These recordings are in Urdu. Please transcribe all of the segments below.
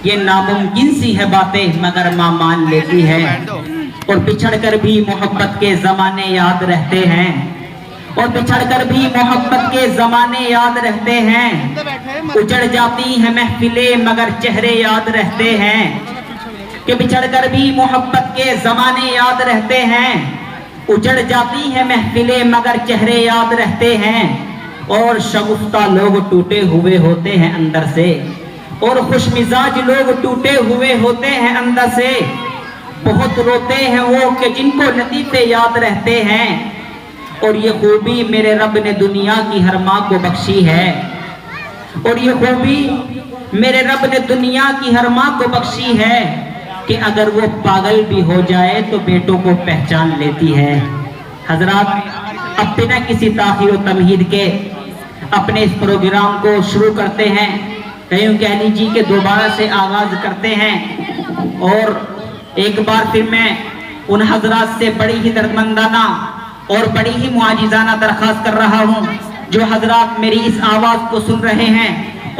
یہ ناممکن سی ہے باتیں مگر ماں مان لیتی ہے، اور بچھڑ کر بھی محبت کے زمانے یاد رہتے ہیں، اور بچھڑ کر بھی محبت کے زمانے یاد رہتے ہیں، اجڑ جاتی ہیں محفلیں مگر چہرے یاد رہتے ہیں، کہ بچھڑ کر بھی محبت کے زمانے یاد رہتے ہیں، اجڑ جاتی ہیں محفلیں مگر چہرے یاد رہتے ہیں، اور شگفتہ لوگ ٹوٹے ہوئے ہوتے ہیں اندر سے، اور خوش مزاج لوگ ٹوٹے ہوئے ہوتے ہیں اندر سے، بہت روتے ہیں وہ کہ جن کو لطیفے یاد رہتے ہیں، اور یہ خوبی میرے رب نے دنیا کی ہر ماں کو بخشی ہے، اور یہ خوبی میرے رب نے دنیا کی ہر ماں کو بخشی ہے، کہ اگر وہ پاگل بھی ہو جائے تو بیٹوں کو پہچان لیتی ہے۔ حضرات، اب بنا کسی تاخیر و تمہید کے اپنے اس پروگرام کو شروع کرتے ہیں، کہیں کہہ لیجیے کہ دوبارہ سے آغاز کرتے ہیں، اور ایک بار پھر میں ان حضرات سے بڑی ہی دردمندانہ اور بڑی ہی معجزانہ درخواست کر رہا ہوں، جو حضرات میری اس آواز کو سن رہے ہیں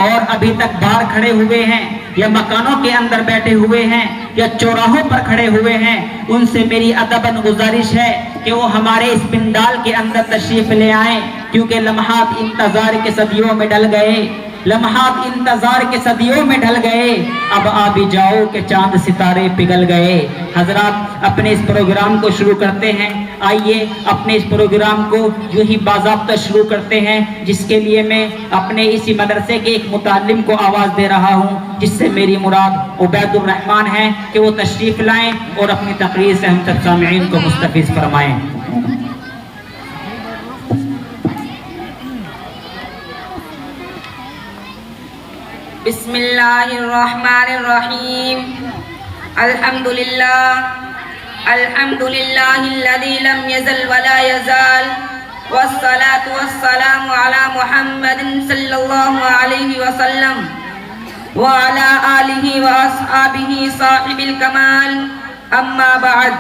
اور ابھی تک باہر کھڑے ہوئے ہیں یا مکانوں کے اندر بیٹھے ہوئے ہیں یا چوراہوں پر کھڑے ہوئے ہیں، ان سے میری ادباً گزارش ہے کہ وہ ہمارے اس پنڈال کے اندر تشریف لے آئیں، کیونکہ لمحات انتظار کے صدیوں میں ڈل گئے، لمحات انتظار کے صدیوں میں ڈھل گئے، اب آ بھی جاؤ کہ چاند ستارے پگھل گئے۔ حضرات، اپنے اس پروگرام کو شروع کرتے ہیں، آئیے اپنے اس پروگرام کو یوں ہی باضابطہ شروع کرتے ہیں، جس کے لیے میں اپنے اسی مدرسے کے ایک متعلم کو آواز دے رہا ہوں، جس سے میری مراد عبید الرحمن ہے، کہ وہ تشریف لائیں اور اپنی تقریر سے ہم سب سامعین کو مستفیض فرمائیں۔ بسم اللہ الرحمن الرحیم، الحمدللہ الذی لم یزل ولا یزال، والصلاة والسلام علی محمد صلی اللہ علیہ وسلم وعلی آلہ واصحابہ صاحب الکمال، اما بعد،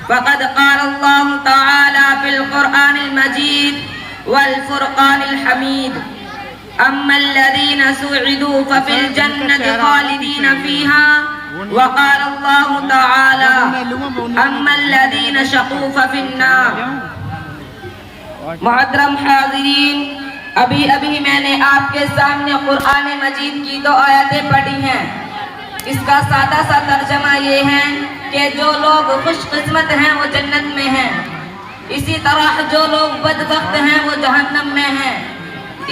فقد قال اللہ تعالی فی القرآن المجید والفرقان الحمید، أما الذين سعدوا ففي الجنة خالدين فيها، وقال الله تعالى أما الذين شقوا ففي النار۔ محترم حاضرین، ابھی میں نے آپ کے سامنے قرآن مجید کی 2 آیتیں پڑھی ہیں۔ اس کا سادہ سا ترجمہ یہ ہے کہ جو لوگ خوش قسمت ہیں وہ جنت میں ہیں، اسی طرح جو لوگ بدبخت ہیں وہ جہنم میں ہیں۔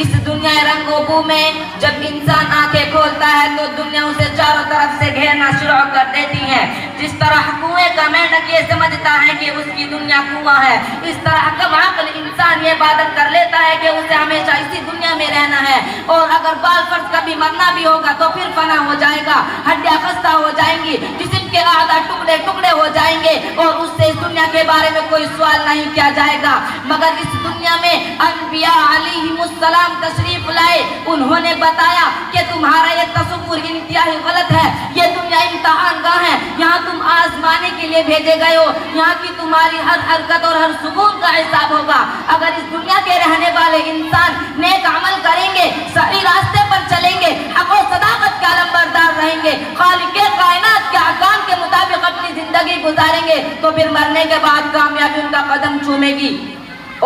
اس دنیا رنگ و بو میں جب انسان آنکھیں کھولتا ہے تو دنیا اسے چاروں طرف سے گھیرنا شروع کر دیتی ہے۔ جس طرح کنویں کا مینڈک یہ سمجھتا ہے کہ اس کی دنیا کنواں ہے، اس طرح کم عقل انسان یہ عبادت کر لیتا ہے کہ اسے ہمیشہ اسی دنیا میں رہنا ہے، اور اگر بال فرض کبھی مرنا بھی ہوگا تو پھر فنا ہو جائے گا، ہڈیاں خستہ ہو جائیں گی، جسم کے اعضاء ٹکڑے ٹکڑے ہو جائیں گے، اور اس سے اس دنیا کے بارے میں کوئی سوال نہیں کیا جائے گا۔ مگر اس دنیا میں انبیاء علیہم السلام تشریف لائے، انہوں نے بتایا کہ تمہارا یہ تصور انتہائی غلط ہے، یہ دنیا امتحان گاہ ہے، یہاں تم آزمانے کے لیے بھیجے گئے ہو، یہاں کی تمہاری ہر حرکت اور ہر سکون کا حساب ہوگا۔ اگر اس دنیا کے رہنے والے انسان نیک عمل کریں گے، صحیح راستے پر چلیں گے، حق و صداقت کے علمبردار رہیں گے، خالق کائنات کے احکام کے مطابق اپنی زندگی گزاریں گے، تو پھر مرنے کے بعد کامیابی ان کا قدم چومے گی۔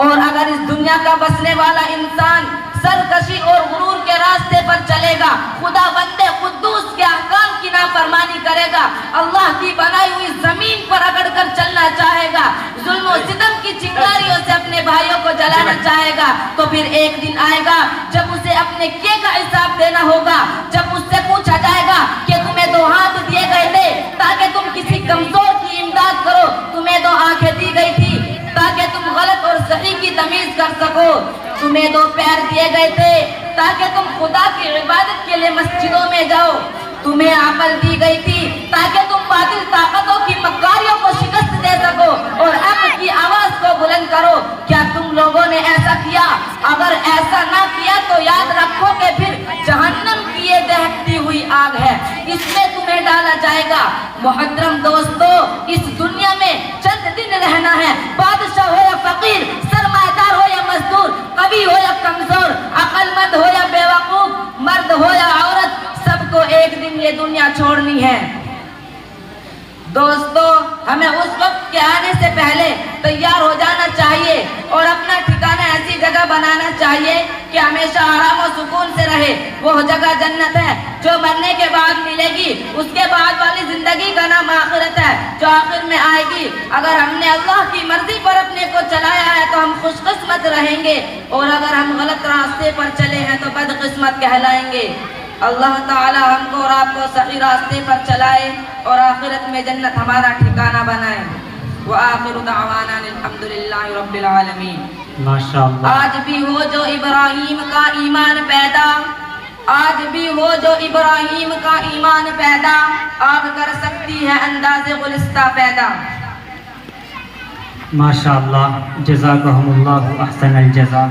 اور اگر اس دنیا کا بسنے والا انسان سرکشی اور غرور کے راستے پر چلے گا، خدا بندے قدوس کے احکام کی نافرمانی کرے گا، اللہ کی بنائی ہوئی زمین پر رگڑ کر چلنا چاہے گا، ظلم و ستم کی چنگاریوں سے اپنے بھائیوں کو جلانا چاہے گا، تو پھر ایک دن آئے گا جب اسے اپنے کیے کا حساب دینا ہوگا، جب اس سے پوچھا جائے گا کہ تمہیں 2 ہاتھ دیے گئے تھے تاکہ تم کسی کمزور کی امداد کرو، تمہیں 2 آنکھیں دی گئی تھی تاکہ تم غلط اور صحیح کی تمیز کر سکو، تمہیں 2 پیر دیے گئے تھے تاکہ تم خدا کی عبادت کے لیے مسجدوں میں جاؤ، تمہیں عقل دی گئی تھی تاکہ تم باطل طاقتوں کی مکاریوں کو شکست دے سکو اور حق کی آواز کو بلند کرو۔ کیا تم لوگوں نے ایسا کیا؟ اگر ایسا نہ کیا تو یاد رکھو کہ پھر جہنم کی یہ دہکتی ہوئی آگ ہے، اس میں تمہیں ڈالا جائے گا۔ محترم دوستو، اس دنیا میں چند دن رہنا ہے، بادشاہ ہو یا فقیر، سرمایہ دار ہو یا مزدور، قوی ہو یا کمزور، عقل مند ہو یا بے وقوف، مرد ہو یا عورت، سب کو ایک یہ دنیا چھوڑنی ہے۔ دوستو، ہمیں اس وقت کے آنے سے پہلے تیار ہو جانا چاہیے اور اپنا ٹھکانہ ایسی جگہ بنانا چاہیے کہ ہمیشہ آرام و سکون سے رہے۔ وہ جگہ جنت ہے جو مرنے کے بعد ملے گی، اس کے بعد والی زندگی کا نام آخرت ہے جو آخر میں آئے گی۔ اگر ہم نے اللہ کی مرضی پر اپنے کو چلایا ہے تو ہم خوش قسمت رہیں گے، اور اگر ہم غلط راستے پر چلے ہیں تو بد قسمت کہلائیں گے۔ اللہ تعالی ہم کو اور آپ کو صحیح راستے پر چلائے اور آخرت میں جنت ہمارا ٹھکانہ بنائے۔ وآخر دعوانا الحمدللہ رب العالمین۔ ماشاءاللہ۔ آج بھی ہو جو ابراہیم کا ایمان پیدا، آج بھی ہو جو ابراہیم کا ایمان پیدا، آگ کر سکتی ہے انداز گلستہ پیدا۔ ماشاءاللہ، جزاکہم اللہ احسن الجزا۔